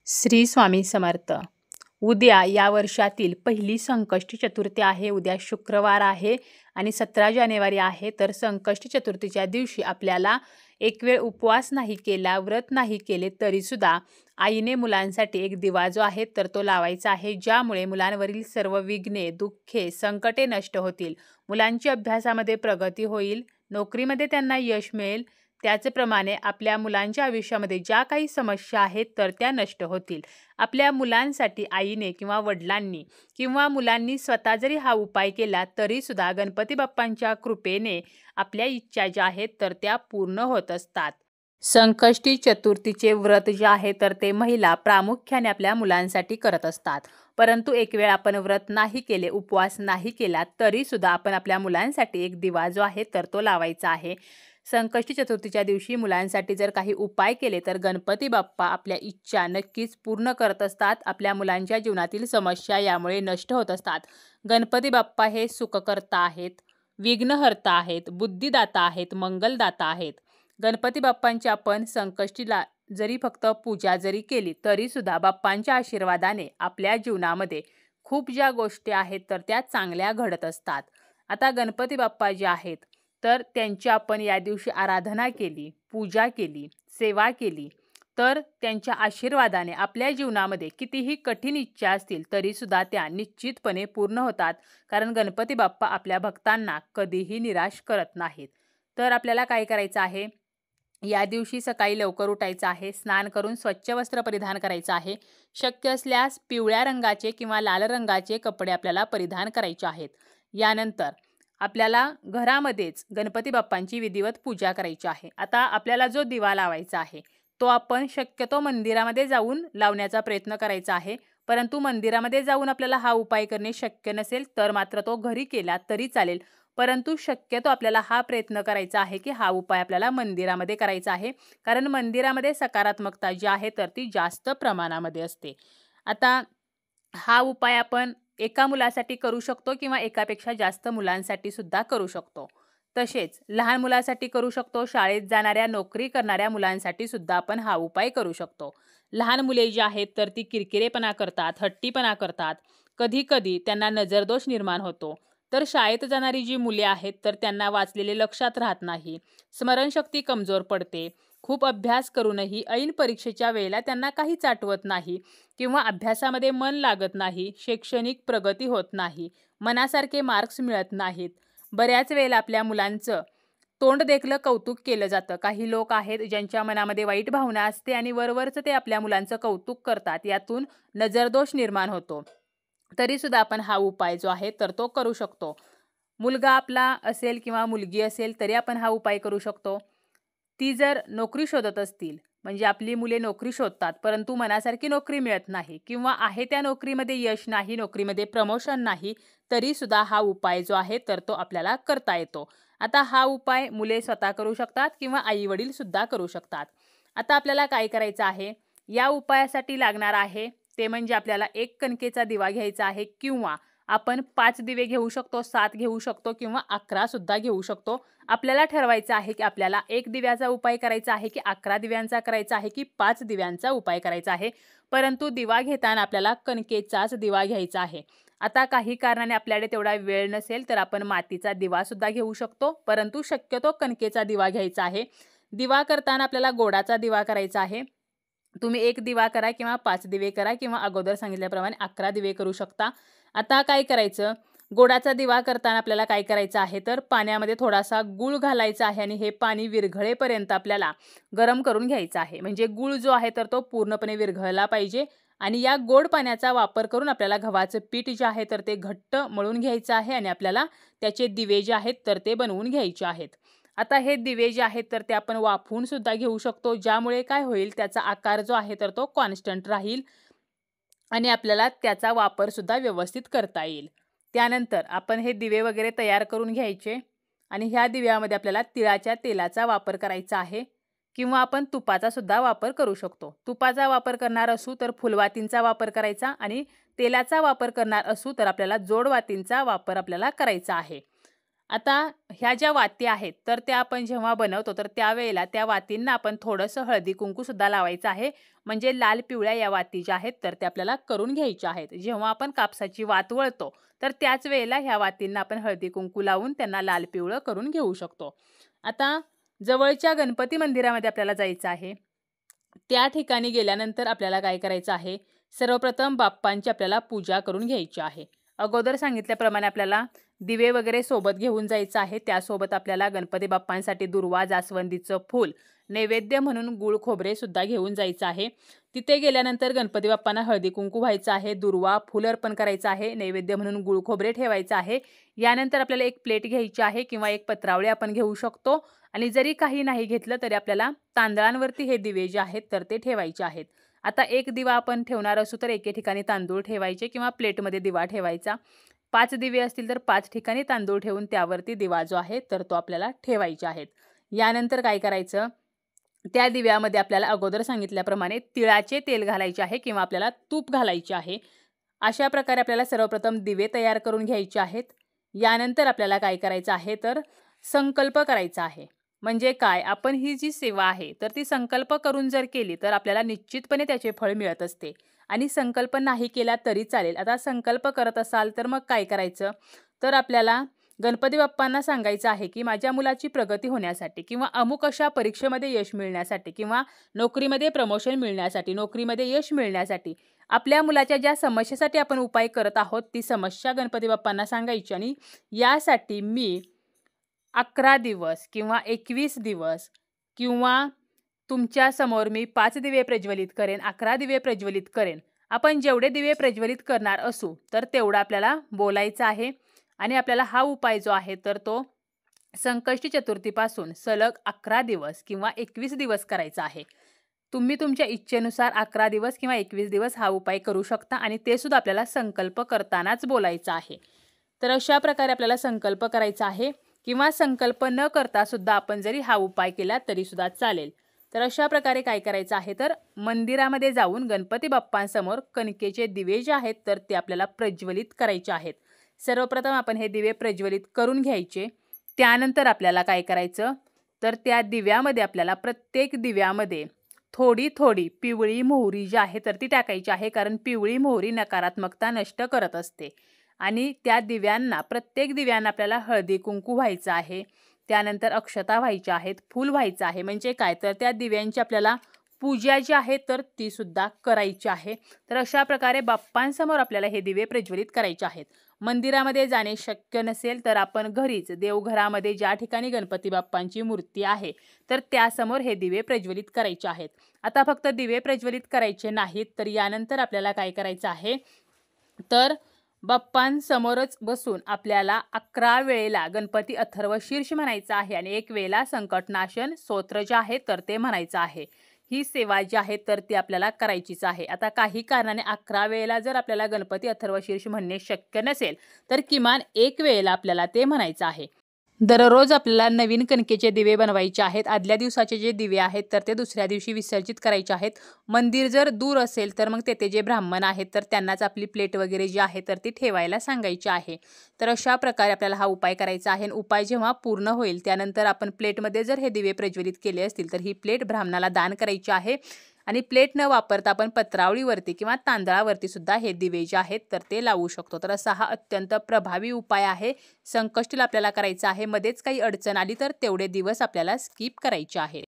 श्री स्वामी समर्थ. उद्या या वर्षातील पहिली संकष्टी चतुर्थी आहे. उद्या शुक्रवार आहे आणि 17 जानेवारी आहे. तर संकष्टी चतुर्थीच्या दिवशी आपल्याला एक वेळ उपवास नाही केला, व्रत नाही केले तरीसुद्धा आईने मुलांसाठी एक दिवा जो आहे तर तो लावायचा आहे, ज्यामुळे मुलांवरील सर्व विघ्ने, दुःखे, संकटे नष्ट होतील. मुलांची अभ्यासामध्ये प्रगती होईल, नोकरीमध्ये त्यांना यश मिळेल. त्याचप्रमाणे आपल्या मुलांच्या आयुष्यामध्ये ज्या काही समस्या आहेत तर त्या नष्ट होतील. आपल्या मुलांसाठी आईने किंवा वडिलांनी किंवा मुलांनी स्वतः जरी हा उपाय केला तरीसुद्धा गणपती बाप्पांच्या कृपेने आपल्या इच्छा ज्या आहेत तर त्या पूर्ण होत असतात. संकष्टी चतुर्थीचे व्रत जे आहे तर ते महिला प्रामुख्याने आपल्या मुलांसाठी करत असतात. परंतु एक वेळ आपण व्रत नाही केले, उपवास नाही केला तरीसुद्धा आपण आपल्या मुलांसाठी एक दिवा जो आहे तर तो लावायचा आहे. संकष्टी चतुर्थीच्या दिवशी मुलांसाठी जर काही उपाय केले तर गणपती बाप्पा आपल्या इच्छा नक्कीच पूर्ण करत असतात. आपल्या मुलांच्या जीवनातील समस्या यामुळे नष्ट होत असतात. गणपती बाप्पा हे सुखकर्ता आहेत, विघ्नहर्ता आहेत, बुद्धिदाता आहेत, मंगलदाता आहेत. गणपती बाप्पांची आपण संकष्टीला जरी फक्त पूजा जरी केली तरीसुद्धा बाप्पांच्या आशीर्वादाने आपल्या जीवनामध्ये खूप ज्या गोष्टी आहेत तर त्या चांगल्या घडत असतात. आता गणपती बाप्पा जे आहेत तर त्यांची आपण या दिवशी आराधना केली, पूजा केली, सेवा केली तर त्यांच्या आशीर्वादाने आपल्या जीवनामध्ये कितीही कठीण इच्छा असतील तरीसुद्धा त्या निश्चितपणे पूर्ण होतात. कारण गणपती बाप्पा आपल्या भक्तांना कधीही निराश करत नाहीत. तर आपल्याला काय करायचं आहे, या दिवशी सकाळी लवकर उठायचं आहे, स्नान करून स्वच्छ वस्त्र परिधान करायचं आहे. शक्य असल्यास पिवळ्या रंगाचे किंवा लाल रंगाचे कपडे आपल्याला परिधान करायचे आहेत. यानंतर आपल्याला घरामध्येच गणपती बाप्पांची विधिवत पूजा करायची आहे. आता आपल्याला जो दिवा लावायचा आहे तो आपण शक्यतो मंदिरामध्ये जाऊन लावण्याचा प्रयत्न करायचा आहे. परंतु मंदिरामध्ये जाऊन आपल्याला हा उपाय करणे शक्य नसेल तर मात्र तो घरी केला तरी चालेल. परंतु शक्यतो आपल्याला हा प्रयत्न करायचा आहे की हा उपाय आपल्याला मंदिरामध्ये करायचा आहे. कारण मंदिरामध्ये सकारात्मकता जी आहे तर ती जास्त प्रमाणामध्ये असते. आता हा उपाय आपण एका मुलासाठी करू शकतो किंवा एकापेक्षा जास्त मुलांसाठी सुद्धा करू शकतो. तसेच लहान मुलासाठी करू शकतो, शाळेत जाणाऱ्या, नोकरी करणाऱ्या मुलांसाठी सुद्धा आपण हा उपाय करू शकतो. लहान मुले जी आहेत तर ती किरकिरेपणा करतात, हट्टीपणा करतात. कधी-कधी त्यांना नजरदोष निर्माण होतो. तर शाळेत जाणारी जी मुले आहेत तर त्यांना वाचलेले लक्षात राहत नाही. स्मरणशक्ती कमजोर पडते. खूप अभ्यास करूनही ऐन परीक्षेच्या वेळेला त्यांना काहीच आठवत नाही किंवा अभ्यासामध्ये मन लागत नाही, शैक्षणिक प्रगती होत नाही, मनासारखे मार्क्स मिळत नाहीत. बऱ्याच वेळेला आपल्या मुलांचं तोंड देखलं कौतुक केलं जातं. काही लोक आहेत ज्यांच्या मनामध्ये वाईट भावना असते आणि वरवरचं ते आपल्या मुलांचं कौतुक करतात. यातून नजरदोष निर्माण होतो. तरीसुद्धा आपण हा उपाय जो आहे तर तो करू शकतो. मुलगा आपला असेल किंवा मुलगी असेल तरी आपण हा उपाय करू शकतो. ती जर नोकरी शोधत असतील, म्हणजे आपली मुले नोकरी शोधतात परंतु मनासारखी नोकरी मिळत नाही किंवा आहे त्या नोकरीमध्ये यश नाही, नोकरीमध्ये प्रमोशन नाही, तरीसुद्धा हा उपाय जो आहे तर तो आपल्याला करता येतो. आता हा उपाय मुले स्वतः करू शकतात किंवा आई-वडील सुद्धा करू शकतात. आता आपल्याला काय करायचं आहे, या उपायासाठी लागणार आहे ते म्हणजे आपल्याला एक कणकेचा दिवा घ्यायचा आहे किंवा आपण 5 दिवे घेऊ शकतो, 7 घेऊ शकतो किंवा 11 सुद्धा घेऊ शकतो. आपल्याला ठरवायचं आहे की आपल्याला 1 दिव्याचा उपाय करायचा आहे की 11 दिव्यांचा करायचा आहे की 5 दिव्यांचा उपाय करायचा आहे. परंतु दिवा घेताना आपल्याला कणकेचाच दिवा घ्यायचा आहे. आता काही कारणाने आपल्याकडे तेवढा वेळ नसेल तर आपण मातीचा दिवा सुद्धा घेऊ शकतो, परंतु शक्यतो कणकेचा दिवा घ्यायचा आहे. दिवा करताना आपल्याला गोडाचा दिवा करायचा आहे. तुम्ही 1 दिवा करा किंवा 5 दिवे करा किंवा अगोदर सांगितल्याप्रमाणे 11 दिवे करू शकता. आता काय करायचं, गोडाचा दिवा करताना आपल्याला काय करायचं आहे तर पाण्यामध्ये थोडासा गूळ घालायचा आहे आणि हे पाणी विरघळेपर्यंत आपल्याला गरम करून घ्यायचं आहे. म्हणजे गूळ जो आहे तर तो पूर्णपणे विरघळला पाहिजे आणि या गोड पाण्याचा वापर करून आपल्याला गव्हाचं पीठ जे आहे तर ते घट्ट मळून घ्यायचं आहे आणि आपल्याला त्याचे दिवे जे आहेत तर ते बनवून घ्यायचे आहेत. आता हे दिवे जे आहेत तर ते आपण वाफवून सुद्धा घेऊ शकतो, ज्यामुळे काय होईल त्याचा आकार जो आहे तर तो कॉन्स्टंट राहील आणि आपल्याला त्याचा वापर सुद्धा व्यवस्थित करता येईल. त्यानंतर आपण हे दिवे वगैरे तयार करून घ्यायचे आणि ह्या दिव्यामध्ये आपल्याला तिळाच्या तेलाचा वापर करायचा आहे किंवा आपण तुपाचा सुद्धा वापर करू शकतो. तुपाचा वापर करणार असू तर फुलवातींचा वापर करायचा आणि तेलाचा वापर करणार असू तर आपल्याला जोडवातींचा वापर आपल्याला करायचा आहे. आता ह्या ज्या वाती आहेत तर त्या आपण जेव्हा बनवतो तर त्यावेळेला त्या वातींना आपण थोडंसं हळदी कुंकूसुद्धा लावायचं आहे. म्हणजे लाल पिवळ्या या वाती ज्या आहेत तर त्या आपल्याला करून घ्यायच्या आहेत. जेव्हा आपण कापसाची वात वळतो तर त्याच वेळेला ह्या वातींना आपण हळदी कुंकू लावून त्यांना लाल पिवळं करून घेऊ शकतो. आता जवळच्या गणपती मंदिरामध्ये आपल्याला जायचं आहे. त्या ठिकाणी गेल्यानंतर आपल्याला काय करायचं आहे, सर्वप्रथम बाप्पांची आपल्याला पूजा करून घ्यायची आहे. अगोदर सांगितल्याप्रमाणे आपल्याला दिवे वगैरे सोबत घेऊन जायचं आहे. त्यासोबत आपल्याला गणपती बाप्पांसाठी दुर्वा, जास्वंदीचं फूल, नैवेद्य म्हणून गूळ खोबरे सुद्धा घेऊन जायचं आहे. तिथे गेल्यानंतर गणपती बाप्पांना हळदी कुंकू व्हायचं आहे, दुर्वा, फूल अर्पण करायचं आहे, नैवेद्य म्हणून गूळ खोबरे ठेवायचं आहे. यानंतर आपल्याला एक प्लेट घ्यायची आहे किंवा एक पत्रावळी आपण घेऊ शकतो. आणि जरी काही नाही घेतलं तरी आपल्याला तांदळांवरती हे दिवे जे आहेत तर ते ठेवायचे आहेत. आता एक दिवा आपण ठेवणार असू तर एके ठिकाणी तांदूळ ठेवायचे किंवा प्लेटमध्ये दिवा ठेवायचा. 5 दिवे असतील तर 5 ठिकाणी तांदूळ ठेवून त्यावरती दिवा जो आहे तर तो आपल्याला ठेवायचे आहेत. यानंतर काय करायचं, त्या दिव्यामध्ये आपल्याला अगोदर सांगितल्याप्रमाणे तिळाचे तेल घालायचे आहे किंवा आपल्याला तूप घालायचे आहे. अशा प्रकारे आपल्याला सर्वप्रथम दिवे तयार करून घ्यायचे आहेत. यानंतर आपल्याला काय करायचं आहे तर संकल्प करायचा आहे. म्हणजे काय, आपण ही जी सेवा आहे तर ती संकल्प करून जर केली तर आपल्याला निश्चितपणे त्याचे फळ मिळत असते. आणि संकल्प नाही केला तरी चालेल. आता संकल्प करत असाल तर मग काय करायचं, तर आपल्याला गणपती बाप्पांना सांगायचं आहे की माझ्या मुलाची प्रगती होण्यासाठी किंवा अमुक अशा परीक्षेमध्ये यश मिळण्यासाठी किंवा नोकरीमध्ये प्रमोशन मिळण्यासाठी, नोकरीमध्ये यश मिळण्यासाठी, आपल्या मुलाच्या ज्या समस्येसाठी आपण उपाय करत आहोत ती समस्या गणपती बाप्पांना सांगायची. आणि यासाठी मी 11 दिवस किंवा 21 दिवस किंवा तुमच्या समोर मी 5 दिवे प्रज्वलित करेन, 11 दिवे प्रज्वलित करेन. आपण जेवढे दिवे प्रज्वलित करणार असू तर तेवढं आपल्याला बोलायचं आहे. आणि आपल्याला हा उपाय जो आहे तर तो संकष्टी चतुर्थीपासून सलग 11 दिवस किंवा 21 दिवस करायचा आहे. तुम्ही तुमच्या इच्छेनुसार 11 दिवस किंवा 21 दिवस हा उपाय करू शकता आणि ते सुद्धा आपल्याला संकल्प करतानाच बोलायचं आहे. तर अशा प्रकारे आपल्याला संकल्प करायचा आहे किंवा संकल्प न करता सुद्धा आपण जरी हा उपाय केला तरी सुद्धा चालेल. तर अशा प्रकारे काय करायचं आहे तर मंदिरामध्ये जाऊन गणपती बाप्पांसमोर कणकेचे दिवे जे आहेत तर ते आपल्याला प्रज्वलित करायचे आहेत. सर्वप्रथम आपण हे दिवे प्रज्वलित करून घ्यायचे. त्यानंतर आपल्याला काय करायचं तर त्या दिव्यामध्ये आपल्याला प्रत्येक दिव्यामध्ये थोडी थोडी पिवळी मोहरी जी आहे तर ती टाकायची आहे. कारण पिवळी मोहरी नकारात्मकता नष्ट करत असते. आणि त्या दिव्यांना, प्रत्येक दिव्यांना आपल्याला हळदी कुंकू व्हायचं आहे. त्यानंतर अक्षता व्हायच्या आहेत, फूल व्हायचं आहे. म्हणजे काय तर त्या दिव्यांची आपल्याला पूजा जी आहे तर ती सुद्धा करायची आहे. तर अशा प्रकारे बाप्पांसमोर आपल्याला हे दिवे प्रज्वलित करायचे आहेत. मंदिरामध्ये जाणे शक्य नसेल तर आपण घरीच देवघरामध्ये ज्या ठिकाणी गणपती बाप्पांची मूर्ती आहे तर त्यासमोर हे दिवे प्रज्वलित करायचे आहेत. आता फक्त दिवे प्रज्वलित करायचे नाहीत तर यानंतर आपल्याला काय करायचं आहे तर बाप्पांसमोरच बसून आपल्याला 11 वेळेला गणपती अथर्व शीर्ष म्हणायचं आहे आणि 1 वेळेला संकटनाशन स्तोत्र जे आहे तर ते म्हणायचं आहे. ही सेवा जी आहे तर ती आपल्याला करायचीच आहे. आता काही कारणाने 11 वेळेला जर आपल्याला गणपती अथर्व शीर्ष म्हणणे शक्य नसेल तर किमान 1 वेळेला आपल्याला ते म्हणायचं आहे. दररोज आपल्याला नवीन कणकेचे दिवे बनवायचे आहेत. आदल्या दिवसाचे जे दिवे आहेत तर ते दुसऱ्या दिवशी विसर्जित करायचे आहेत. मंदिर जर दूर असेल तर मग तेथे जे ब्राह्मण आहेत तर त्यांनाच आपली प्लेट वगैरे जी आहे तर ती ठेवायला सांगायची आहे. तर अशा प्रकारे आपल्याला हा उपाय करायचा आहे. उपाय जेव्हा पूर्ण होईल त्यानंतर आपण प्लेटमध्ये जर हे दिवे प्रज्वलित केले असतील तर ही प्लेट ब्राह्मणाला दान करायची आहे. आणि प्लेट न वापरता आपण पत्रावळीवरती किंवा तांदळावरती सुद्धा हे दिवे जे आहेत तर ते लावू शकतो. तर असा हा अत्यंत प्रभावी उपाय आहे. संकष्टीला आपल्याला करायचा आहे. मध्येच काही अडचण आली तर तेवढे दिवस आपल्याला स्किप करायचे आहे.